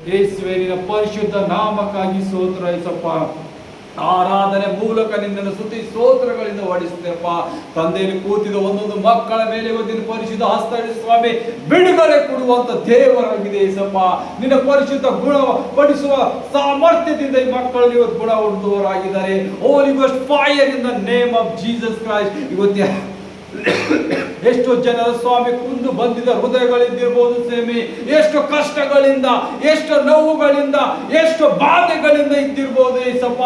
ಯೇಸುವೆ ನಿನ್ನ ಪರಿಶುದ್ಧ ನಾಮಕ್ಕಾಗಿ ಸ್ತೋತ್ರ ಯೇಸಪ್ಪ. ಆರಾಧನೆ ಮೂಲಕ ನಿನ್ನನ್ನು ಸ್ತುತಿ ಸ್ತೋತ್ರಗಳಿಂದ ಹೊಡಿಸ್ತೇನಪ್ಪ. ತಂದೆಯಲ್ಲಿ ಕೂತಿದ ಒಂದೊಂದು ಮಕ್ಕಳ ಮೇಲೆ ಇವತ್ತಿನ ಪರಿಶುದ್ಧ ಹಸ್ತ ಸ್ವಾಮಿ ಬಿಡುಗಡೆ ಕೊಡುವಂತ ದೇವರಾಗಿದೆ ಯೇಸಪ್ಪ. ನಿನ್ನ ಪರಿಶುದ್ಧ ಗುಣ ಪಡಿಸುವ ಸಾಮರ್ಥ್ಯದಿಂದ ಈ ಮಕ್ಕಳು ಇವತ್ತು ಗುಣ ಹೊಂದುವವರಾಗಿದ್ದಾರೆ. Holy ghost fire in the name of Jesus Christ. ಇವತ್ತು ಎಷ್ಟೋ ಜನರ ಸ್ವಾಮಿ ಕುಂದು ಬಂದಿದ್ದ ಹೃದಯಗಳಿದ್ದಿರ್ಬೋದು ಸ್ವಾಮಿ, ಎಷ್ಟು ಕಷ್ಟಗಳಿಂದ, ಎಷ್ಟು ನೋವುಗಳಿಂದ, ಎಷ್ಟು ಬಾಧೆಗಳಿಂದ ಇದ್ದಿರ್ಬೋದು ಏಸಪ್ಪ.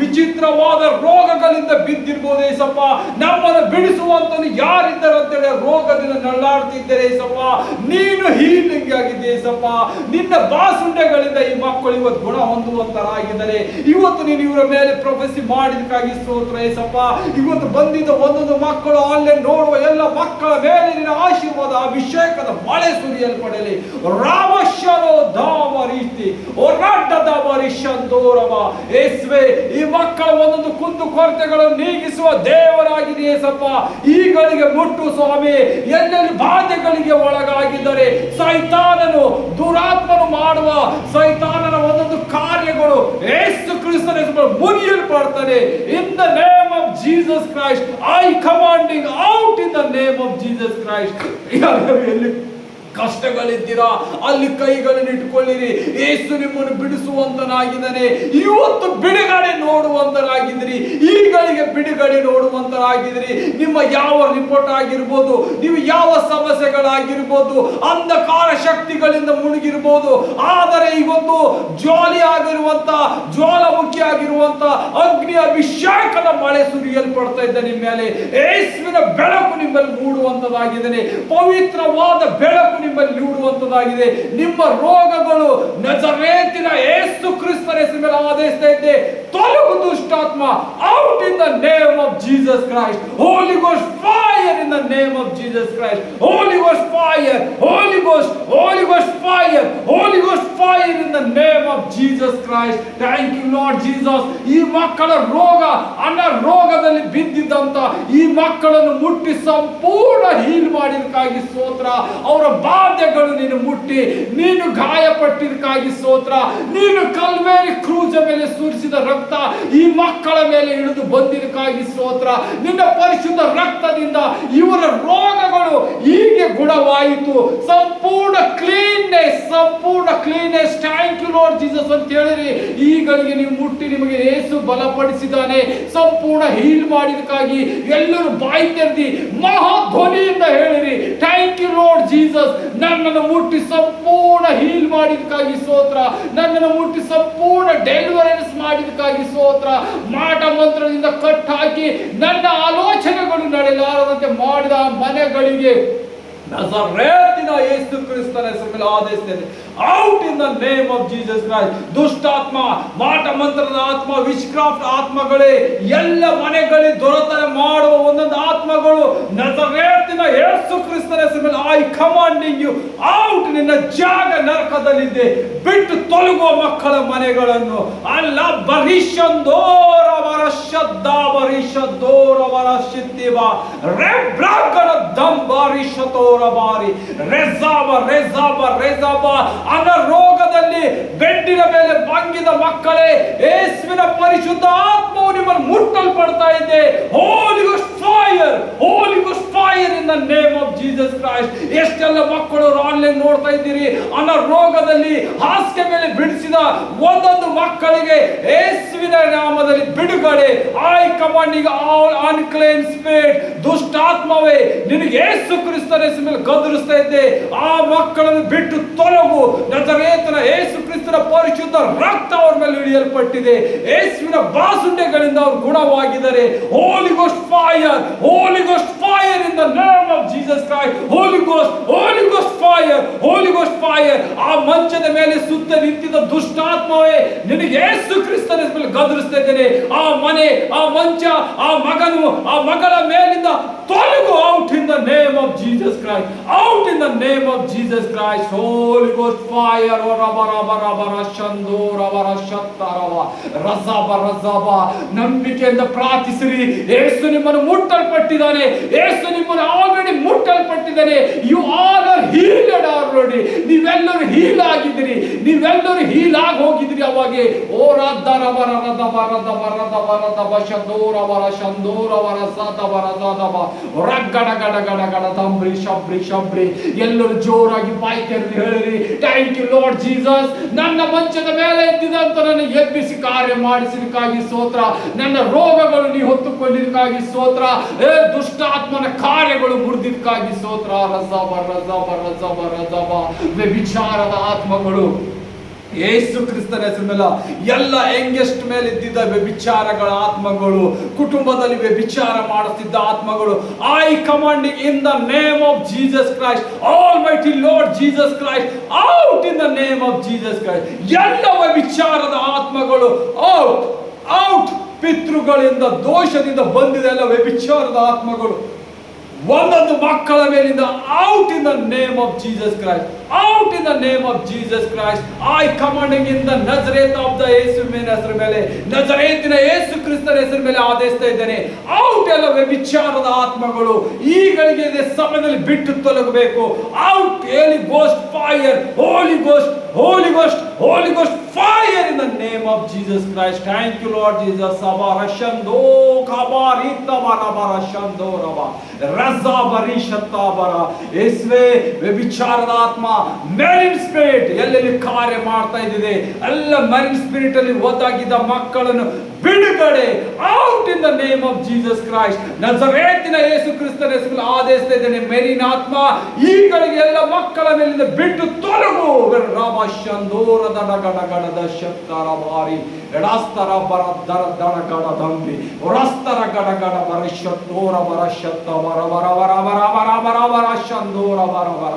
ವಿಚಿತ್ರವಾದ ರೋಗಗಳಿಂದ ಬಿದ್ದಿರ್ಬೋದು ಏಸಪ್ಪ. ನಮ್ಮನ್ನು ಬಿಡಿಸುವಂತನು ಯಾರಿದ್ದಾರೆ ಅಂತೇಳಿ ರೋಗದಿಂದ ನಳ್ಳಾಡ್ತಿದ್ದಾರೆ ಏಸಪ್ಪ. ನೀನು ಹೀಲಿಂಗ್ ಆಗಿದೆ ಏಸಪ್ಪ. ನಿನ್ನ ಬಾಸುಂಡೆಗಳಿಂದ ಈ ಮಕ್ಕಳು ಇವತ್ತು ಗುಣ ಹೊಂದುವಂತರಾಗಿದ್ದಾರೆ. ಇವತ್ತು ನೀನು ಇವರ ಮೇಲೆ ಪ್ರೊಫೆಸಿ ಮಾಡಿದಕ್ಕಾಗಿ ಸ್ತೋತ್ರ ಏಸಪ್ಪ. ಇವತ್ತು ಬಂದಿದ್ದ ಒಂದೊಂದು ಮಕ್ಕಳು ಆನ್ಲೈನ್ ನೋಡುವ ಎಲ್ಲ ಮಕ್ಕಳ ಮೇಲೆ ನಿನ್ನ ಆಶೀರ್ವಾದ ಅಭಿಷೇಕದ ಮಳೆ ಸುರಿಯಲ್ಪಡಲಿ. ರಾಮಶರೋ ಧಾಮ ರೀತಿ ಯೇಸುವೆ, ಈ ಮಕ್ಕಳ ಒಂದೊಂದು ಕುಂದು ಕೊರತೆಗಳನ್ನು ನೀಗಿಸುವ ದೇವರಾಗಿದೆ ಯೇಸಪ್ಪ. ಈಗಳಿಗೆ ಮುಟ್ಟು ಸ್ವಾಮಿ. ಎಲ್ಲೆಲ್ಲಿ ಬಾಧೆಗಳಿಗೆ ಒಳಗಾಗಿದ್ದಾರೆ ಸೈತಾನನು, ದುರಾತ್ಮನು ಮಾಡುವ ಸೈತಾನನ ಒಂದೊಂದು ಕಾರ್ಯಗಳು ಯೇಸು ಕ್ರಿಸ್ತನ ಹೆಸರಿನಲ್ಲಿ ಮುರಿಯಲ್ಪಡ್ತಾನೆ. In the name of Jesus Christ I commanding out in the name of Jesus Christ. ಎಲ್ಲಿ ಕಷ್ಟಗಳಿದ್ದೀರಾ ಅಲ್ಲಿ ಕೈಗಳನ್ನು ಇಟ್ಟುಕೊಳ್ಳಿರಿ. ಯೇಸು ನಿಮ್ಮನ್ನು ಬಿಡಿಸುವಂತನಾಗಿದ್ದಾನೆ. ಇವತ್ತು ಬಿಡುಗಡೆ ನೋಡುವಂತರಾಗಿದ್ದೀರಿ. ಈಗಳಿಗೆ ಬಿಡುಗಡೆ ನೋಡುವಂತರಾಗಿದ್ದೀರಿ. ನಿಮ್ಮ ಯಾವ ರಿಪೋರ್ಟ್ ಆಗಿರ್ಬೋದು, ನೀವು ಯಾವ ಸಮಸ್ಯೆಗಳಾಗಿರ್ಬೋದು, ಅಂಧಕಾರ ಶಕ್ತಿಗಳಿಂದ ಮುಳುಗಿರ್ಬೋದು, ಆದರೆ ಇವತ್ತು ಜ್ವಾಲಿ ಆಗಿರುವಂತ, ಜ್ವಾಲಾಮುಖಿ ಆಗಿರುವಂತ ಅಗ್ನಿ ಅಭಿಷೇಕದ ಮಳೆ ಸುರಿಯಲ್ಪಡ್ತಾ ಇದ್ದ ನಿಮ್ಮ ಮೇಲೆ. ಯೇಸುವಿನ ಬೆಳಕು ನಿಮ್ಮಲ್ಲಿ ಮೂಡುವಂತದಾಗಿದ್ದಾನೆ. ಪವಿತ್ರವಾದ ಬೆಳಕು ನಿಮ್ಮಲ್ಲಿ ಮೂಡುವಂತದಾಗಿದೆ. ನಿಮ್ಮ ರೋಗಗಳು ನಜರೇತಿನ ಯೇಸು ಕ್ರಿಸ್ತನ ಹೆಸರಿನಲ್ಲಿ ಆದೇಶಿಸ್ತಾ ಇದ್ದೆ, ತೊಲಗು ದುಷ್ಟಾತ್ಮ. Out in the name of Jesus Christ. Holy ghost fire in the name of Jesus Christ. Holy ghost fire, holy ghost, holy ghost fire, holy ghost fire in the name of Jesus Christ. Thank you lord Jesus. ಈ ಮಕ್ಕಳ ರೋಗ ಅನಾರೋಗದಲ್ಲಿ ಬಿದ್ದಿದ್ದಂತ ಈ ಮಕ್ಕಳನ್ನು ಮುಟ್ಟಿ ಸಂಪೂರ್ಣ heal ಮಾಡಿದಕ್ಕಾಗಿ ಸ್ತೋತ್ರ. ಅವರ ಬಾಧೆಗಳು ನೀನು ಮುಟ್ಟಿ, ನೀನು ಗಾಯಪಟ್ಟಿದ್ದಕ್ಕಾಗಿ ಸ್ತೋತ್ರ. ನೀನು ಕಲ್ವೇರಿ ಕ್ರೂಜ ಮೇಲೆ ಸುರಿಸಿದ ರಕ್ತ ಈ ಮಕ್ಕಳ ಮೇಲೆ ಇಳಿದು ಬಂದಿದ್ದಕ್ಕಾಗಿ ಸ್ತೋತ್ರ. ನಿನ್ನ ಪರಿಶುದ್ಧ ರಕ್ತದಿಂದ ಇವರ ರೋಗಗಳು ಹೀಗೆ ಗುಣವಾಯಿತು. ಸಂಪೂರ್ಣ ಕ್ಲೀನ್ನೆಸ್, ಸಂಪೂರ್ಣ cleanness. Thank you lord Jesus ಅಂತ ಹೇಳಿರಿ. ಈಗಳಿಗೆ ನೀವು ಮುಟ್ಟಿ ನಿಮಗೆ ಯೇಸು ಬಲಪಡಿಸಿದ್ದಾನೆ. ಸಂಪೂರ್ಣ ಹೀಲ್ ಮಾಡಿದಕ್ಕಾಗಿ ಎಲ್ಲರೂ ಬಾಯಿ ತೆರೆದಿ ಮಹಾಧ್ವನಿಯಿಂದ ಹೇಳಿರಿ, ಥ್ಯಾಂಕ್ ಯು ಲಾರ್ಡ್ ಜೀಸಸ್. ನನ್ನನ್ನು ಮುಟ್ಟಿ ಸಂಪೂರ್ಣ ಹೀಲ್ ಮಾಡಿದಕ್ಕಾಗಿ ಸ್ತೋತ್ರ. ನನ್ನನ್ನು ಮುಟ್ಟಿ ಸಂಪೂರ್ಣ ಡೆಲಿವರೆನ್ಸ್ ಮಾಡಿದಕ್ಕಾಗಿ ಸ್ತೋತ್ರ. ಮಾಟ ಮಂತ್ರದಿಂದ ಕಟ್ಟಾಕಿ ನನ್ನ ಆಲೋಚನೆಗಳು ನಡೆಯಲಾರದಂತೆ ಮಾಡಿದ ಮನೆಗಳಿಗೆ ನಜರೇತಿನ ಯೇಸು ಕ್ರಿಸ್ತನ ಹೆಸರಿನಲ್ಲಿ ಆದೇಶಿಸುತ್ತೇನೆ. Out in the name of Jesus Christ. ದುಷ್ಟಾತ್ಮ, ಮಾಟ ಮಂತ್ರದ ಆತ್ಮ, ವಿಚ್ಕ್ರಾಫ್ಟ್ ಆತ್ಮಗಳೇ, ಎಲ್ಲ ಮನೆಗಳಿಗೆ ದೊರೆತನ ಮಾಡುವ ಒಂದೊಂದು ಆತ್ಮಗಳು ನಜರೇತಿನ ಯೇಸು ಕ್ರಿಸ್ತನ ಹೆಸರಿನಲ್ಲಿ ಐ ಕಮಾಂಡಿಂಗ್ ಯು ಔಟ್. ನಿನ್ನ ಜಾಗ ನರಕದಲ್ಲಿದೆ. ಬಿಟ್ಟು ತೊಲಗುವ ಮಕ್ಕಳ ಮನೆಗಳನ್ನು ಅಲ್ಲ ಬರಿಷಂದೋರ ವರಶದ್ದ ಬರಿಷದೋರ ವರಶಿತ್ತಿವ ರೆಬ್ರಾಗಣ ದಂಬರಿಷತೋರ ಬಾರಿ ರೆಜಾಬ ರೆಜಾಬ ರೆಜಾಬ. ಅನಾರೋಗದಲ್ಲಿ ಬೆಡ್ಡಿನ ಮೇಲೆ ಬಂಗಿದ ಮಕ್ಕಳೇ, ಯೇಸುವಿನ ಪರಿಶುದ್ಧ ಆತ್ಮವು ನಿಮ್ಮನ್ನು ಮುಟ್ಟಲ್ಪಡ್ತಾ ಇದೆ. Holy ghost fire, holy ghost fire in the name of Jesus Christ. ಎಷ್ಟೆಲ್ಲ ಮಕ್ಕಳು ಆನ್ಲೈನ್ ನೋಡ್ತಾ ಇದ್ದೀರಿ, ಅನಾರೋಗದಲ್ಲಿ ಹಾಸಿಗೆ ಮೇಲೆ ಬಿಡಿಸಿದ ಒಂದೊಂದು ಮಕ್ಕಳಿಗೆ ಯೇಸುವಿನ ನಾಮದಲ್ಲಿ ಬಿಡುಗಡೆ. I commanding all unclean spirit. ದುಷ್ಟಾತ್ಮವೇ, ನಿನಗೆ ಯೇಸು ಕ್ರಿಸ್ತನ ಹೆಸರಿನಲ್ಲಿ ಗದರಿಸ್ತಾ ಇದ್ದೆ. ಆ ಮಕ್ಕಳನ್ನು ಬಿಟ್ಟು ತೊಲಗು. ನಜರೇತನ ಯೇಸು ಕ್ರಿಸ್ತನ ಪರಿಶುದ್ಧ ರಕ್ತ ಅವರ ಮೇಲೆ ಇಳಿಯಲ್ಪಟ್ಟಿದೆ. ಯೇಸುವಿನ ಬಾಸುಂಡೆಗಳಿಂದ ಅವರು ಗುಣವಾಗಿದ್ದಾರೆ. Holy ghost fire, holy ghost fire in the name of Jesus Christ. Holy ghost, holy ghost fire, holy ghost fire. ಆ ಮಂಚದ ಮೇಲೆ ಸುತ್ತ ನಿಂತಿದ್ದ ದುಷ್ಟಾತ್ಮವೇ, ನಿನಗೆ ಯೇಸು ಕ್ರಿಸ್ತನ ಹೆಸರಿನಲ್ಲಿ ಗದರಿಸ್ತಾ ಇದ್ದೇನೆ. ಆ ಮನೆ, ಆ ಮಂಚ, ಆ ಮಗನು, ಆ ಮಗಳ ಮೇಲಿಂದ ತೊಲಗು. Out in the name of Jesus Christ. Out in the name of Jesus Christ. Holy ghost fire. ರಬ ರಬ ರಬ ರಶಂದೋ ರಬ ರಶತ್ತ ರಬ ರಜಬ ರಜಬ. ನಂಬಿಕೆಯಿಂದ ಪ್ರಾರ್ಥಿಸಿರಿ. ಯೇಸು ನಿಮ್ಮನ್ನು ಮುಟ್ಟಲ್ಪಟ್ಟಿದ್ದಾನೆ. ಯೇಸು ನಿಮ್ಮನ್ನು ಆಲ್ರೆಡಿ ಮುಟ್ಟಲ್ಪಟ್ಟಿದ್ದಾನೆ. You all are healed already. ನೀವೆಲ್ಲರೂ ಹೀಲ್ ಆಗಿದ್ದೀರಿ, ನೀವೆಲ್ಲರೂ ಹೀಲ್ ಆಗಿ ಹೋಗಿದ್ದೀರಿ. ಅವಾಗೆ ಓ ರದ್ದರವರ ಶಂದೋರವರ ಶಂದೋರವರ ಸದವರ ಸದವ ರಗ್ಗಡ ಗಡ ಗಡ ಗಡ ತಂಬ್ರಿ ಶಬ್ರಿ ಶಬ್ರಿ. ಎಲ್ಲರೂ ಜೋರಾಗಿ ಬಾಯಿ ತೆರೆದು ಹೇಳಿರಿ, ಥ್ಯಾಂಕ್ ಯು ಲಾರ್ಡ್ ಜೀಸಸ್. ನನ್ನ ಮಂಚದ ಮೇಲೆ ಎದ್ದಿದಂತ ನನ್ನ ಎಬ್ಬಿಸಿ ಕಾರ್ಯ ಮಾಡಿಸಿದಕ್ಕಾಗಿ ಸ್ತೋತ್ರ. ನನ್ನ ರೋಗಗಳು ನೀವು ಹೊತ್ತುಕೊಂಡಿದ್ದಕ್ಕಾಗಿ ಸ್ತೋತ್ರ. ದುಷ್ಟಾತ್ಮನ ಕಾರ್ಯಗಳು ಮುರಿದಿದ್ದಕ್ಕಾಗಿ ಸ್ತೋತ್ರ. ರಜಬ ರಜಬ ರಜಬ ರಜಬ. ವ್ಯಭಿಚಾರದ ಆತ್ಮಗಳು ಯೇಸು ಕ್ರಿಸ್ತನ ಹೆಸರು ಮೇಲೆ ಎಲ್ಲ ಯಂಗೆಸ್ಟ್ ಮೇಲೆ ಇದ್ದಿದ್ದ ವ್ಯಭಿಚಾರಗಳ ಆತ್ಮಗಳು, ಕುಟುಂಬದಲ್ಲಿ ವ್ಯಭಿಚಾರ ಮಾಡುತ್ತಿದ್ದ ಆತ್ಮಗಳು, I commanding in the name of Jesus Christ, almighty lord Jesus Christ, out in the name of Jesus Christ. ಎಲ್ಲ ವ್ಯಭಿಚಾರದ ಆತ್ಮಗಳು ಔಟ್ ಔಟ್. ಪಿತೃಗಳಿಂದ ದೋಷದಿಂದ ಬಂದಿದೆ ಎಲ್ಲ ವ್ಯಭಿಚಾರದ ಆತ್ಮಗಳು ಒಂದೊಂದು ಮಕ್ಕಳ ಮೇಲಿಂದ out in the name of Jesus Christ, out in the name of Jesus Christ. I commanding in the Nazareth of the ಯೇಸುವಿನ ಹೆಸರು ಮೇಲೆ, ನಜರೇತಿನ ಯೇಸು ಕ್ರಿಸ್ತನ ಹೆಸರು ಮೇಲೆ ಆದೇಶಿಸ್ತಾ ಇದ್ದೇನೆ, ಔಟ್. ಎಲ್ಲ ವ್ಯಭಿಚಾರದ ಆತ್ಮಗಳು ಈಗಳಿಗೆ ಸಮಯದಲ್ಲಿ ಬಿಟ್ಟು ತೊಲಗಬೇಕು. Out. Holy ghost fire, holy ghost, holy ghost, holy ghost fire in the name of Jesus Christ. Thank you lord Jesus. ಅಬರಶಂದೋ ಕಬರಿತಬರಬರಶಂದೋ ರವ ರಜಬರಿಶತ್ತಾಬರ. ಯೇಸುವೇ, ವ್ಯಭಿಚಾರದ ಆತ್ಮ ಮೆರಿನ್ ಸ್ಪಿರಿಟ್ ಎಲ್ಲೆಲ್ಲಿ ಕಾರ್ಯ ಮಾಡ್ತಾ ಇದ್ದಿದೆ, ಎಲ್ಲ ಮೆರಿನ್ ಸ್ಪಿರಿಟ್ ಅಲ್ಲಿ ಒದ್ದಾಗಿದ್ದ ಮಕ್ಕಳನ್ನು ಬಿಡುಗಡೆ out in the name of Jesus Christ. ನಜರೇತಿನ ಯೇಸು ಕ್ರಿಸ್ತನ ಹೆಸರಲ್ಲಿ ಆದೇಶಿಸ್ತಾ ಇದ್ದೇನೆ, ಮೆರಿನ್ ಆತ್ಮ ಈಗಳಿಗೆ ಎಲ್ಲ ಮಕ್ಕಳ ಮೇಲಿಂದ ಬಿಟ್ಟು ತೊಲಗು. ರಾಮಶಂದೋರದ ಗಡಗಡದ ಶಕ್ತರ ಬಾರಿ ಎಡಸ್ತರ ಬರ ದರ ದಡ ಗಡ ದಂಬಿ ಹೊರಸ್ತರ ಗಡಗಡ ಬರ ಶತ್ತೋರ ಬರ ಶತ್ತ ಬರ ಬರ ಬರ ಬರ ಬರ ಬರ ಬರ ಶಂದೋರ ಬರ ಬರ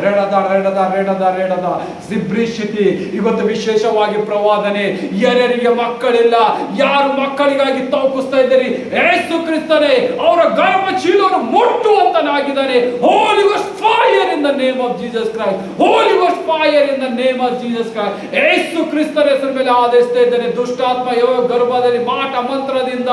ರೆಡದ ರೆಡದ ರೆಡದ ರೆಡದ ಸಿಬ್ರಿಶಿತಿ. ಇವತ್ತು ವಿಶೇಷವಾಗಿ ಪ್ರವಾದನೆ. ಯಾರ್ಯಾರಿಗೆ ಮಕ್ಕಳಿಲ್ಲ, ಯಾರು ಮಕ್ಕಳಿಗಾಗಿ ತವಕಿಸ್ತಾ ಇದ್ದೀರಿ, ಯೇಸು ಕ್ರಿಸ್ತನೇ ಅವರ ಗರ್ಭ ಚೀಲವನ್ನು ಮುಟ್ಟುವಂತನಾಗಿದ್ದಾನೆ. Holy ghost fire in the name of Jesus Christ, holy ghost fire in the name of Jesus Christ. Yesu ಕ್ರಿಸ್ತನ ಹೆಸರು ಮೇಲೆ ಆದೇಶಿಸ್ತಾ ಇದ್ದಾನೆ. ದುಷ್ಟಾತ್ಮ ಗರ್ಭದಲ್ಲಿ ಮಾಟ ಮಂತ್ರದಿಂದ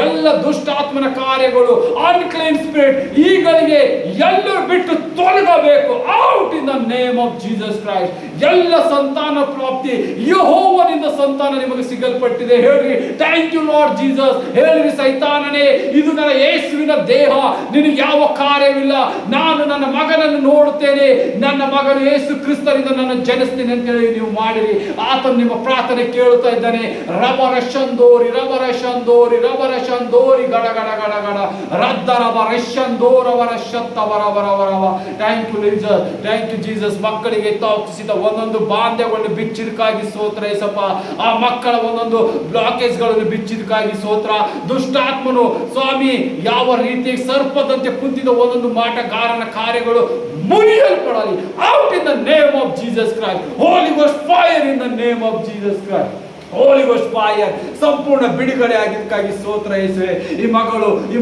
ಎಲ್ಲ ದುಷ್ಟಾತ್ಮನ ಕಾರ್ಯಗಳು, ಅನ್ಕ್ಲೀನ್ ಸ್ಪಿರಿಟ್ ಈಗಳಿಗೆ ಎಲ್ಲರೂ ಬಿಟ್ಟು ತೊಲಗಬೇಕು. Out in the name of Jesus Christ. ಎಲ್ಲ ಸಂತಾನ ಪ್ರಾಪ್ತಿ ಯೆಹೋವನಿಂದ ಸಂತಾನ ನಿಮಗೆ ಸಿಗಲ್ಪಟ್ಟಿದೆ. ಹೇಳ್ರಿ, ಥ್ಯಾಂಕ್ ಯು ಲಾರ್ಡ್ ಜೀಸಸ್. ಹೇಳ್ರಿ, ಸೈತಾನನೇ, ಇದು ನನ್ನ ಯೇಸುವಿನ ದೇಹ, ನಿನಗೆ ಯಾವ ಕಾರ್ಯವಿಲ್ಲ. ನಾನು ನನ್ನ ಮಗನನ್ನು ನೋಡುತ್ತೇನೆ, ನನ್ನ ಮಗನು ಯೇಸು ಕ್ರಿಸ್ತನಿಂದ ನನ್ನ ಜನಿಸ್ತೀನಿ ಅಂತ ಹೇಳಿ ನೀವು ಮಾಡಿರಿ. ಆತನು ನಿಮ್ಮ ಪ್ರಾರ್ಥನೆ ಕೇಳುತ್ತಾ ಇದ್ದಾನೆ. ರಬರ ಶಂದೋರಿ ರಬರ ಶಂದೋರಿ ರಬರ ಶಂದೋರಿ ಗಡ ಗಡ ಗಡ ಗಡ ರದ್ದ ರಬರ ಶಂದೋರವರ ಶತ್ತ ವರ ವರ ವರವ. Thank you Jesus, thank you Jesus. ಮಕ್ಕಳಿಗೆ ತೋರಿಸಿದ ಒಂದೊಂದು ಬಾಂಧವ್ಯಗಳನ್ನು ಬಿಚ್ಚಿದಕ್ಕಾಗಿ ಸ್ತೋತ್ರ ಯೇಸಪ್ಪ. ಆ ಮಕ್ಕಳ ಒಂದೊಂದು ಬ್ಲಾಕೇಜ್ಗಳನ್ನು ಬಿಚ್ಚಿದಕ್ಕಾಗಿ ಸ್ತೋತ್ರ. ದುಷ್ಟಾತ್ಮನು ಸ್ವಾಮಿ ಯಾವ ರೀತಿ ಸರ್ಪದಂತೆ ಕುಂತಿದ ಒಂದೊಂದು ಮಾಟಗಾರನ ಕಾರ್ಯಗಳು ಮುರಿಯಲ್ಪಡಲಿ. Out in the name of Jesus Christ. Holy ghost fire in the name of Jesus Christ. Holy ghost fire. ಸಂಪೂರ್ಣ ಬಿಡುಗಡೆ ಆಗಿದ್ದಕ್ಕಾಗಿ ಸ್ತೋತ್ರ ಯೇಸುವೇ. ಈ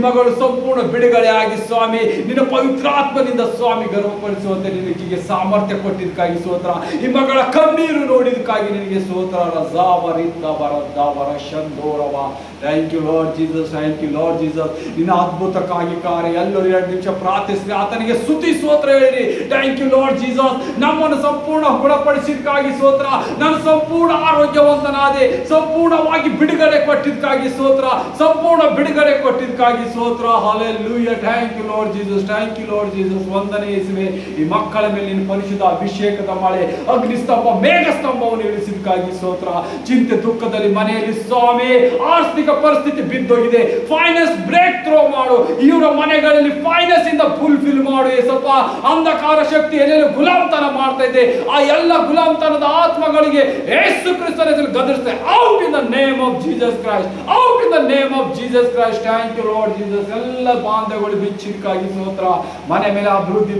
ಮಗಳು ಸಂಪೂರ್ಣ ಬಿಡುಗಡೆ ಆಗಿ ಸ್ವಾಮಿ ನಿನ್ನ ಪವಿತ್ರಾತ್ಮನಿಂದ ಸ್ವಾಮಿ ಗರ್ವಪಡಿಸುವಂತೆ ನಿನಗೆ ಸಾಮರ್ಥ್ಯ ಕೊಟ್ಟಿದ್ದಕ್ಕಾಗಿ ಸ್ತೋತ್ರ. ಈ ಮಗಳ ಕಣ್ಣೀರು ನೋಡಿದಕ್ಕಾಗಿ ನಿನಗೆ ಸ್ತೋತ್ರ. ರಜಾವರಿತ ಬರದವರ ಶಂದೋರವ. Thank you lord Jesus, thank you lord Jesus. ನಿನ್ನ ಅದ್ಭುತಕ್ಕಾಗಿ ಕಾರ್ಯ. ಎಲ್ಲರೂ 2 ನಿಮಿಷ ಪ್ರಾರ್ಥಿಸಿ ಆತನಿಗೆ ಸ್ತುತಿ ಸ್ತೋತ್ರ ಹೇಳಿರಿ. Thank you lord Jesus. ನಮ್ಮನ್ನು ಸಂಪೂರ್ಣ ಗುಣಪಡಿಸಿದಕ್ಕಾಗಿ ಸ್ತೋತ್ರ. ನಾನು ಸಂಪೂರ್ಣ ಆರೋಗ್ಯವಂತನಾದ, ಸಂಪೂರ್ಣವಾಗಿ ಬಿಡುಗಡೆ ಕೊಟ್ಟಿದ್ದಕ್ಕಾಗಿ ಸ್ತೋತ್ರ. ಸಂಪೂರ್ಣ ಬಿಡುಗಡೆ ಕೊಟ್ಟಿದ್ದಕ್ಕಾಗಿ ಸ್ತೋತ್ರ. Hallelujah. Thank you lord Jesus, thank you lord Jesus. ವಂದನೆ ಯೇಸುವೇ. ಈ ಮಕ್ಕಳ ಮೇಲೆ ನಿನ್ನ ಪರಿಶುದ್ಧ ಅಭಿಷೇಕದ ಮಳೆ, ಅಗ್ನಿಸ್ತಂಭ, ಮೇಘಸ್ತಂಭವನ್ನು ಇಳಿಸಿದ್ದಕ್ಕಾಗಿ ಸ್ತೋತ್ರ. ಚಿಂತೆ ದುಃಖದಲ್ಲಿ ಮನೆಯಲ್ಲಿ ಸ್ವಾಮಿ ಆರ್ಥಿಕ ಪರಿಸ್ಥಿತಿ ಬಿದ್ದೋಗಿದೆ, ಫೈನಾನ್ಸ್ ಬ್ರೇಕ್ ಥ್ರೋ ಮಾಡು. ಇವರ ಮನೆಗಳಲ್ಲಿ ಫೈನಾನ್ಸ್ ಇಂದ ಫುಲ್ಫಿಲ್ ಮಾಡು ಯೇಸಪ್ಪ. ಅಂಧಕಾರ ಶಕ್ತಿ ಎಲ್ಲೆಲ್ಲಿ ಗುಲಾಮ್ತನ ಮಾಡ್ತಾ ಇದೆ, ಆ ಎಲ್ಲ ಗುಲಾಮ್ತನದ ಆತ್ಮಗಳಿಗೆ ಯೇಸು ಕ್ರಿಸ್ತನ ಹೆಸರಲ್ಲಿ ಗದರಿಸ್ತಾ out in the name of Jesus Christ, out in the name of Jesus Christ. Thank you lord Jesus. ಎಲ್ಲ ಬಾಂಧವ್ಯಗಳು ಬಿಚ್ಚಿಕ್ಕಾಗಿ ಸ್ತೋತ್ರ. ಮನೆ ಮೇಲೆ ಅಭಿವೃದ್ಧಿ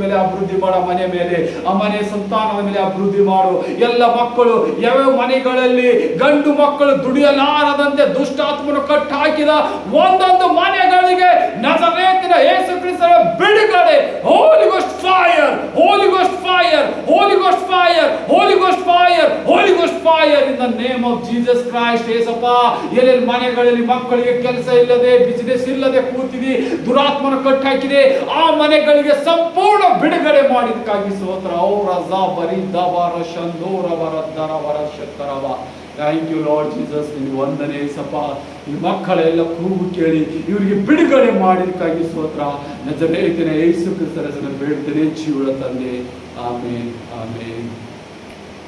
ಮಾಡ, ಮನೆ ಮೇಲೆ ಆ ಮನೆ ಸಂತಾನದ ಮೇಲೆ ಅಭಿವೃದ್ಧಿ ಮಾಡು. ಎಲ್ಲ ಮಕ್ಕಳು ಯಾವ್ಯಾವ ಮನೆಗಳಲ್ಲಿ ಗಂಡು ಮಕ್ಕಳು ದುಡಿಯಲಾರದಂತೆ ದುಷ್ಟಾತ್ಮನು ಕಟ್ಟು ಹಾಕಿದ ಒಂದೊಂದು ಮನೆಗಳಿಗೆ ನಜರೇತಿನ ಯೇಸು ಕ್ರಿಸ್ತನ ಬಿಡುಗಡೆ. Holy ghost fire, holy ghost fire, holy ghost fire, holy ghost fire, holy ghost fire in the name of Jesus Christ. Yesappa, ಎಲ್ಲೆಲ್ಲಿ ಮನೆಗಳಲ್ಲಿ ಮಕ್ಕಳಿಗೆ ಕೆಲಸ ಇಲ್ಲದೆ, ಬಿಸಿನೆಸ್ ಇಲ್ಲದೆ ಕೂತಿದೆ, ದುರಾತ್ಮನ ಕಟ್ಟಾಕಿದೆ, ಆ ಮನೆಗಳಿಗೆ ಸಂಪೂರ್ಣ ಬಿಡುಗಡೆ ಮಾಡಿದಕ್ಕಾಗಿ ಸ್ತೋತ್ರ. ಔರ ಬರಿ ದಬರ ಶಂದೋರ ವರ ದರ ವರ ಶತ್ತರವ. Thank you lord Jesus. ನಿನ್ನ ವಂದನೆ ಏಸಪ್ಪ. ಈ ಮಕ್ಕಳೆಲ್ಲ ಕೂಗು ಕೇಳಿ ಇವರಿಗೆ ಬಿಡುಗಡೆ ಮಾಡಿದಕ್ಕಾಗಿ ಸ್ತೋತ್ರ. ನಜರೇತಿನ ಯೇಸು ಕ್ರಿಸ್ತನ ಹೆಸರಿನಲ್ಲಿ ಬೇಡ್ತೇನೆ ಜೀವದ ತಂದೆ. ಆಮೇನ್, ಆಮೇನ್.